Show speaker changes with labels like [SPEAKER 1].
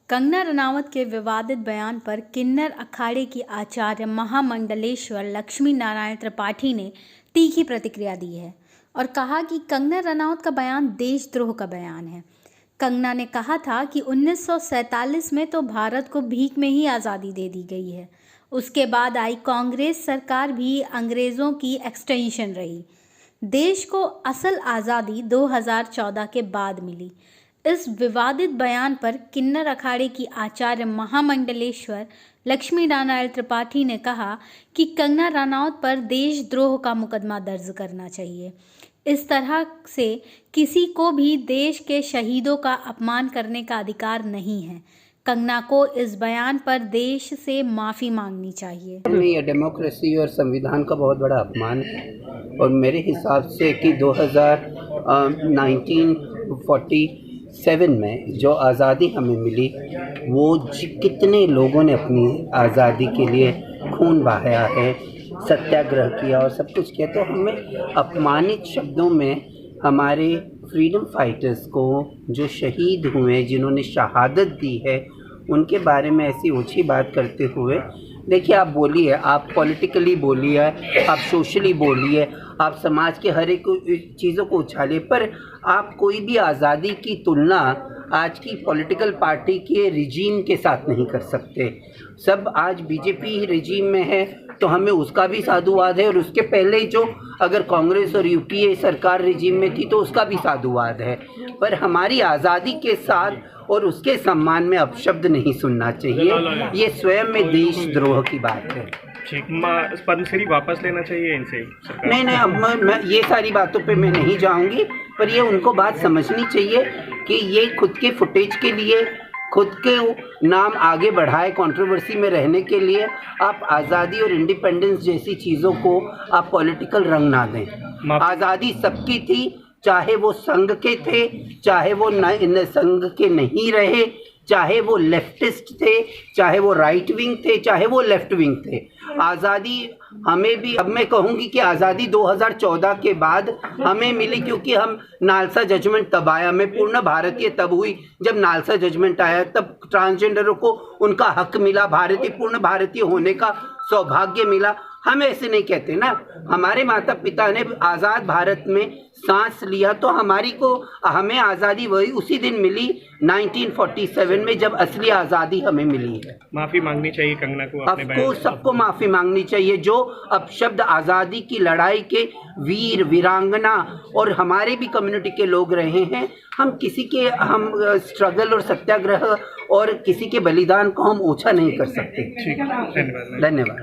[SPEAKER 1] कंगना रनावत के विवादित बयान पर किन्नर अखाड़े की आचार्य महामंडलेश्वर लक्ष्मी नारायण त्रिपाठी ने तीखी प्रतिक्रिया दी है और कहा कि कंगना रनावत का बयान देशद्रोह का बयान है। कंगना ने कहा था कि 1947 में तो भारत को भीख में ही आज़ादी दे दी गई है। उसके बाद आई कांग्रेस सरकार भी अंग्रेज़ों की एक्सटेंशन रही। देश को असल आज़ादी 2014 के बाद मिली। इस विवादित बयान पर किन्नर अखाड़े की आचार्य महामंडलेश्वर लक्ष्मी नारायण त्रिपाठी ने कहा कि कंगना रनावत पर देशद्रोह का मुकदमा दर्ज करना चाहिए। इस तरह से किसी को भी देश के शहीदों का अपमान करने का अधिकार नहीं है। कंगना को इस बयान पर देश से माफ़ी मांगनी चाहिए।
[SPEAKER 2] ये डेमोक्रेसी और संविधान का बहुत बड़ा अपमान है और मेरे हिसाब से कि 1947 में जो आज़ादी हमें मिली वो कितने लोगों ने अपनी आज़ादी के लिए खून बहाया है, सत्याग्रह किया और सब कुछ किया। तो हमें अपमानित शब्दों में हमारे फ्रीडम फाइटर्स को जो शहीद हुए, जिन्होंने शहादत दी है, उनके बारे में ऐसी ऊंची बात करते हुए, देखिए आप बोलिए, आप पॉलिटिकली बोलिए, आप सोशली बोलिए, आप समाज के हर एक चीज़ों को उछालिए, पर आप कोई भी आज़ादी की तुलना आज की पॉलिटिकल पार्टी के रिजीम के साथ नहीं कर सकते। सब आज बीजेपी रिजीम में है तो हमें उसका भी साधुवाद है, और उसके पहले जो अगर कांग्रेस और यूपीए सरकार रिजीम में थी तो उसका भी साधुवाद है। पर हमारी आज़ादी के साथ और उसके सम्मान में अपशब्द नहीं सुनना चाहिए। ये स्वयं में देशद्रोह की बात है।
[SPEAKER 3] ठीक, पद्मश्री वापस लेना चाहिए इनसे सरकार?
[SPEAKER 2] नहीं, अब मैं ये सारी बातों पे मैं नहीं जाऊंगी, पर ये उनको बात समझनी चाहिए कि ये खुद के फुटेज के लिए, खुद के नाम आगे बढ़ाए, कंट्रोवर्सी में रहने के लिए आप आज़ादी और इंडिपेंडेंस जैसी चीज़ों को आप पॉलिटिकल रंग ना दें। आज़ादी सबकी थी, चाहे वो संघ के थे, चाहे वो संघ के नहीं रहे, चाहे वो लेफ्टिस्ट थे, चाहे वो राइट विंग थे, चाहे वो लेफ्ट विंग थे। आज़ादी हमें भी, अब मैं कहूँगी कि आज़ादी 2014 के बाद हमें मिली, क्योंकि हम नालसा जजमेंट तब आया। मैं पूर्ण भारतीय तब हुई जब नालसा जजमेंट आया, तब ट्रांसजेंडरों को उनका हक मिला, पूर्ण भारतीय होने का सौभाग्य मिला। हम ऐसे नहीं कहते ना, हमारे माता पिता ने आज़ाद भारत में सांस लिया, तो हमें आज़ादी वही उसी दिन मिली 1947 में, जब असली आज़ादी हमें मिली है।
[SPEAKER 3] माफ़ी मांगनी चाहिए कंगना को?
[SPEAKER 2] आपको सबको माफ़ी मांगनी चाहिए जो अपशब्द आज़ादी की लड़ाई के वीर वीरांगना और हमारे भी कम्युनिटी के लोग रहे हैं। हम स्ट्रगल और सत्याग्रह और किसी के बलिदान को हम ओछा नहीं कर सकते।
[SPEAKER 3] ठीक, धन्यवाद।
[SPEAKER 2] धन्यवाद।